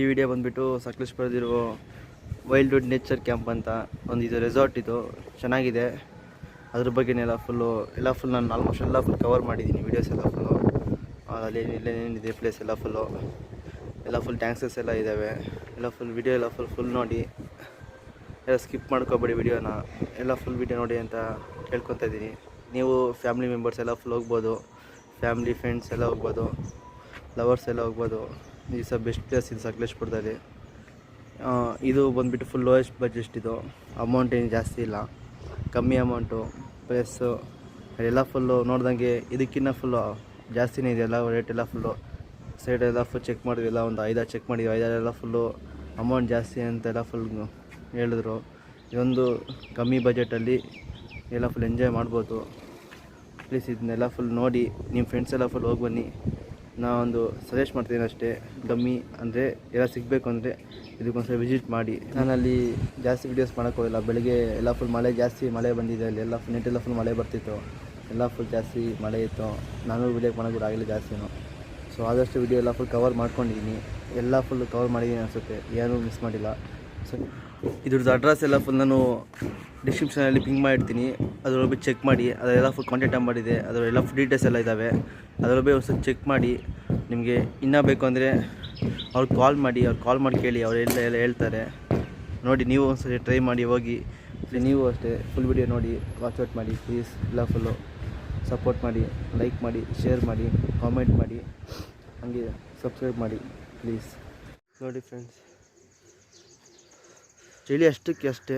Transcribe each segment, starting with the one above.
ಈ ವಿಡಿಯೋ ಬಂದುಬಿಟ್ಟು ಸಕಲೇಶ್ಪುರದಿರೋ ವೈಲ್ಡ್ವುಡ್ nature camp ಅಂತ ಒಂದು ಇದು ರೆಸಾರ್ಟ್. ಇದು ಚೆನ್ನಾಗಿದೆ. ಅದ್ರ ಬಗ್ಗೆನೆಲ್ಲ ಫುಲ್ ನಾನು ಆಲ್ಮೋಸ್ಟ್ ಎಲ್ಲ ಫುಲ್ ಕವರ್ ಮಾಡಿದ್ದೀನಿ. ವೀಡಿಯೋಸ್ ಎಲ್ಲ ಫುಲ್ಲು ಅಲ್ಲಿ ಏನೇನಿದೆ ಪ್ಲೇಸ್ ಎಲ್ಲ ಫುಲ್ ಟ್ಯಾಂಕ್ಸಸ್ ಎಲ್ಲ ಇದ್ದಾವೆ. ಎಲ್ಲ ಫುಲ್ ವಿಡಿಯೋ ಎಲ್ಲ ಫುಲ್ ನೋಡಿ, ಎಲ್ಲ ಸ್ಕಿಪ್ ಮಾಡ್ಕೋಬೇಡಿ ವಿಡಿಯೋನ, ಎಲ್ಲ ಫುಲ್ ವಿಡಿಯೋ ನೋಡಿ ಅಂತ ಹೇಳ್ಕೊತಾ ಇದ್ದೀನಿ. ನೀವು ಫ್ಯಾಮಿಲಿ ಮೆಂಬರ್ಸ್ ಎಲ್ಲ ಫುಲ್ ಹೋಗ್ಬೋದು, ಫ್ಯಾಮಿಲಿ ಫ್ರೆಂಡ್ಸ್ ಎಲ್ಲ ಹೋಗ್ಬೋದು, ಲವರ್ಸ್ ಎಲ್ಲ ಹೋಗ್ಬೋದು. ಈ ಬೆಸ್ಟ್ ಪ್ಲೇಸ್ ಇದು ಸಕಲೇಶ್ಪುರದಲ್ಲಿ. ಇದು ಬಂದುಬಿಟ್ಟು ಫುಲ್ ಲೋಯೆಸ್ಟ್ ಬಜೆಟ್. ಇದು ಅಮೌಂಟ್ ಏನು ಜಾಸ್ತಿ ಇಲ್ಲ, ಕಮ್ಮಿ ಅಮೌಂಟು. ಪ್ಲೇಸು ಎಲ್ಲ ಫುಲ್ಲು ನೋಡ್ದಂಗೆ ಇದಕ್ಕಿಂತ ಫುಲ್ಲು ಜಾಸ್ತಿನೇ ಇದೆಯಲ್ಲ ರೇಟ್. ಎಲ್ಲ ಫುಲ್ಲು ಸೈಡೆಲ್ಲ ಫುಲ್ ಚೆಕ್ ಮಾಡಿದ್ವಿ, ಎಲ್ಲ ಒಂದು 5-6 ಚೆಕ್ ಮಾಡಿದ್ವಿ. 5-6 ಫುಲ್ಲು ಅಮೌಂಟ್ ಜಾಸ್ತಿ ಅಂತೆಲ್ಲ ಫುಲ್ ಹೇಳಿದ್ರು. ಇದೊಂದು ಕಮ್ಮಿ ಬಜೆಟಲ್ಲಿ ಎಲ್ಲ ಫುಲ್ ಎಂಜಾಯ್ ಮಾಡ್ಬೋದು. ಪ್ಲೀಸ್ ಇದನ್ನೆಲ್ಲ ಫುಲ್ ನೋಡಿ ನಿಮ್ಮ ಫ್ರೆಂಡ್ಸ್ ಎಲ್ಲ ಫುಲ್ ಹೋಗಿ ಬನ್ನಿ. ನಾನೊಂದು ಸಜೆಸ್ಟ್ ಮಾಡ್ತೀನಿ ಅಷ್ಟೇ. ಕಮ್ಮಿ ಅಂದರೆ ಎಲ್ಲ ಸಿಗಬೇಕು ಅಂದರೆ ಇದಕ್ಕೊಂದ್ಸಲ ವಿಸಿಟ್ ಮಾಡಿ. ನಾನಲ್ಲಿ ಜಾಸ್ತಿ ವೀಡಿಯೋಸ್ ಮಾಡೋಕ್ಕೋಗಿಲ್ಲ. ಬೆಳಗ್ಗೆ ಎಲ್ಲ ಫುಲ್ ಮಳೆ ಬಂದಿದೆ. ಅಲ್ಲಿ ಎಲ್ಲ ನೆಟ್ಟೆಲ್ಲ ಫುಲ್ ಮಳೆ ಬರ್ತಿತ್ತು. ಎಲ್ಲ ಫುಲ್ ಜಾಸ್ತಿ ಮಳೆ ಇತ್ತು. ನಾನು ವೀಡಿಯೋ ಮಾಡೋದು ಆಗಿಲ್ಲ ಜಾಸ್ತಿನೂ. ಸೊ ಆದಷ್ಟು ವೀಡಿಯೋ ಎಲ್ಲ ಫುಲ್ ಕವರ್ ಮಾಡ್ಕೊಂಡಿದ್ದೀನಿ. ಎಲ್ಲ ಫುಲ್ ಕವರ್ ಮಾಡಿದ್ದೀನಿ ಅನಿಸುತ್ತೆ, ಏನೂ ಮಿಸ್ ಮಾಡಿಲ್ಲ. ಸೊ ಇದ್ರದ್ದು ಅಡ್ರೆಸ್ ಎಲ್ಲ ಫುಲ್ ನಾನು ಡಿಸ್ಕ್ರಿಪ್ಷನಲ್ಲಿ ಪಿಂಗ್ ಮಾಡಿರ್ತೀನಿ. ಅದರೊಳಗೆ ಚೆಕ್ ಮಾಡಿ. ಅದರೆಲ್ಲ ಫುಲ್ ಕಾಂಟ್ಯಾಕ್ಟ್ ನಂಬರ್ ಇದೆ, ಅದರೆಲ್ಲ ಫುಲ್ ಡೀಟೇಲ್ಸ್ ಎಲ್ಲ ಇದ್ದಾವೆ. ಅದರೊಳಗೆ ಒಂದು ಸ್ವಲ್ಪ ಚೆಕ್ ಮಾಡಿ. ನಿಮಗೆ ಇನ್ನೂ ಬೇಕು ಅಂದರೆ ಅವ್ರಿಗೆ ಕಾಲ್ ಮಾಡಿ ಕೇಳಿ, ಅವ್ರು ಎಲ್ಲ ಹೇಳ್ತಾರೆ. ನೋಡಿ ನೀವು ಒಂದ್ಸರಿ ಟ್ರೈ ಮಾಡಿ ಹೋಗಿ. ನೀವು ಅಷ್ಟೇ ಫುಲ್ ವಿಡಿಯೋ ನೋಡಿ ವಾಚೌಟ್ ಮಾಡಿ ಪ್ಲೀಸ್. ಎಲ್ಲ ಫುಲ್ಲು ಸಪೋರ್ಟ್ ಮಾಡಿ, ಲೈಕ್ ಮಾಡಿ, ಶೇರ್ ಮಾಡಿ, ಕಾಮೆಂಟ್ ಮಾಡಿ, ಹಾಗೆ ಸಬ್ಸ್ಕ್ರೈಬ್ ಮಾಡಿ ಪ್ಲೀಸ್. ನೋಡಿ ಫ್ರೆಂಡ್ಸ್, ಚಳಿ ಅಷ್ಟಕ್ಕೆ ಅಷ್ಟೇ,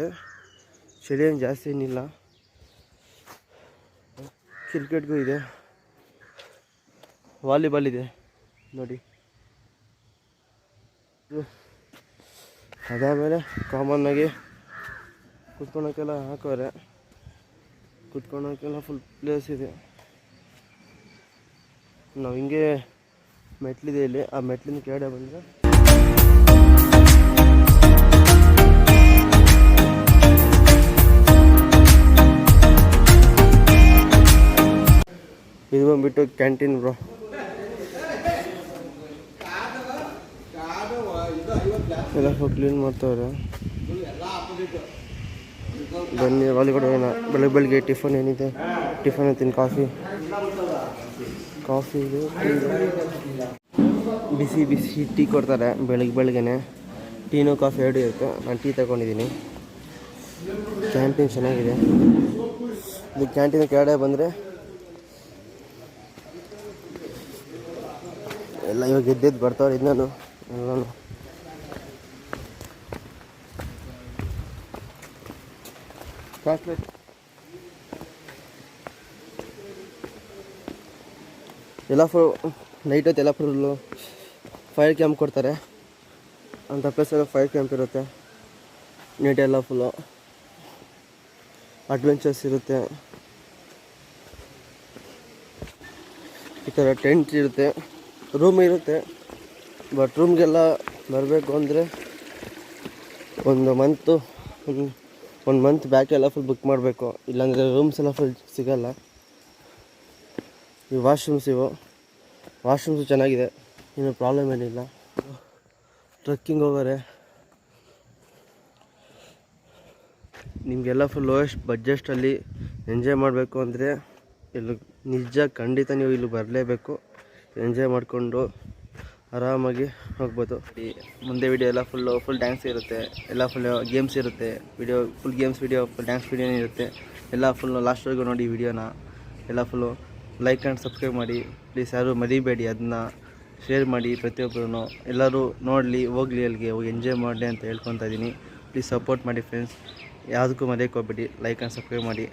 ಚಳಿ ಏನು ಜಾಸ್ತಿ ಏನಿಲ್ಲ. ಕ್ರಿಕೆಟ್ಗೂ ಇದೆ, ವಾಲಿಬಾಲ್ ಇದೆ ನೋಡಿ. ಅದಾದಮೇಲೆ ಕಾಮನ್ನಾಗಿ ಕುತ್ಕೊಳಕ್ಕೆಲ್ಲ ಹಾಕೋರೆ. ಕುತ್ಕೊಳಕ್ಕೆಲ್ಲ ಫುಲ್ ಪ್ಲೇಸ್ ಇದೆ. ನಾವು ಹಿಂಗೆ ಮೆಟ್ಲಿದೆ ಇಲ್ಲಿ. ಆ ಮೆಟ್ಲಿನ ಕೆಳಗಡೆ ಬಂದರೆ ಇದು ಬಂದುಬಿಟ್ಟು ಕ್ಯಾಂಟೀನ್ ಬ್ರೋ. ಎಲ್ಲ ಕ್ಲೀನ್ ಮಾಡ್ತಾವ್ರೆ. ಬನ್ನಿ ಒಳಗಡೆ ಹೋಗೋಣ. ಬೆಳಗ್ಗೆ ಟಿಫನ್ ಏನಿದೆ, ಟಿಫನ್ ಅಂತೀನಿ, ಕಾಫಿ ಇದೆ, ಬಿಸಿ ಟೀ ಕೊಡ್ತಾರೆ ಬೆಳಗ್ಗೆನೆ. ಟೀನು ಕಾಫಿ ಎರಡು ಇರುತ್ತೆ. ನಾನು ಟೀ ತಗೊಂಡಿದ್ದೀನಿ. ಕ್ಯಾಂಟೀನ್ ಚೆನ್ನಾಗಿದೆ. ಇದು ಕ್ಯಾಂಟೀನ್ ಕೆಳಗಡೆ ಬಂದರೆ ಎಲ್ಲ ಇವಾಗ ಎದ್ದೆದ್ದು ಬರ್ತಾವ್ರೆ. ಇದನ್ನು ಎಲ್ಲನೂ ಎಲ್ಲ ಫುಲ್ ನೈಟ್ ಹೊತ್ತು ಎಲ್ಲ ಫುಲ್ಲು ಫೈರ್ ಕ್ಯಾಂಪ್ ಕೊಡ್ತಾರೆ. ಅಂಥ ಪ್ಲೇಸಲ್ಲಿ ಫೈರ್ ಕ್ಯಾಂಪ್ ಇರುತ್ತೆ. ನೈಟೆಲ್ಲ ಫುಲ್ಲು ಅಡ್ವೆಂಚರ್ಸ್ ಇರುತ್ತೆ. ಈ ಥರ ಟೆಂಟ್ ಇರುತ್ತೆ, ರೂಮ್ ಇರುತ್ತೆ. ಬಟ್ ರೂಮ್ಗೆಲ್ಲ ಬರಬೇಕು ಅಂದರೆ ಒಂದು ಮಂತ್ ಬ್ಯಾಕ್ ಎಲ್ಲ ಫುಲ್ ಬುಕ್ ಮಾಡಬೇಕು. ಇಲ್ಲಾಂದರೆ ರೂಮ್ಸ್ ಎಲ್ಲ ಫುಲ್ ಸಿಗೋಲ್ಲ. ಈ ವಾಶ್ರೂಮ್ಸು ಚೆನ್ನಾಗಿದೆ, ಏನು ಪ್ರಾಬ್ಲಮ್ ಏನಿಲ್ಲ. ಟ್ರೆಕ್ಕಿಂಗ್ ಹೋಗೋರೆ ನಿಮಗೆಲ್ಲ ಫುಲ್ ಲೋಯೆಸ್ಟ್ ಬಜೆಟಲ್ಲಿ ಎಂಜಾಯ್ ಮಾಡಬೇಕು ಅಂದರೆ ಇಲ್ಲಿ ನಿಜ ಖಂಡಿತ ನೀವು ಇಲ್ಲಿ ಬರಲೇಬೇಕು. ಎಂಜಾಯ್ ಮಾಡಿಕೊಂಡು ಆರಾಮಾಗಿ ಹೋಗ್ಬೋದು. ಮುಂದೆ ವಿಡಿಯೋ ಎಲ್ಲ ಫುಲ್ ಡ್ಯಾನ್ಸ್ ಇರುತ್ತೆ, ಎಲ್ಲ ಫುಲ್ ಗೇಮ್ಸ್ ಇರುತ್ತೆ. Full games video, full dance ವಿಡಿಯೋನೇ ಇರುತ್ತೆ. ಎಲ್ಲ ಫುಲ್ ಲಾಸ್ಟ್ವರೆಗೂ ನೋಡಿ ವಿಡಿಯೋನ. ಎಲ್ಲ ಫುಲ್ಲು ಲೈಕ್ ಆ್ಯಂಡ್ ಸಬ್ಸ್ಕ್ರೈಬ್ ಮಾಡಿ ಪ್ಲೀಸ್. ಯಾರು ಮರಿಬೇಡಿ, ಅದನ್ನ ಶೇರ್ ಮಾಡಿ. ಪ್ರತಿಯೊಬ್ಬರೂ ಎಲ್ಲರೂ ನೋಡಲಿ, ಹೋಗಲಿ, ಅಲ್ಲಿಗೆ ಹೋಗಿ ಎಂಜಾಯ್ ಮಾಡಲಿ ಅಂತ ಹೇಳ್ಕೊತಾ ಇದ್ದೀನಿ. ಪ್ಲೀಸ್ ಸಪೋರ್ಟ್ ಮಾಡಿ ಫ್ರೆಂಡ್ಸ್. ಯಾವುದಕ್ಕೂ ಮರೆಯೋಕ್ಕೆ ಹೋಗ್ಬೇಡಿ, ಲೈಕ್ ಆ್ಯಂಡ್ ಸಬ್ಸ್ಕ್ರೈಬ್ ಮಾಡಿ.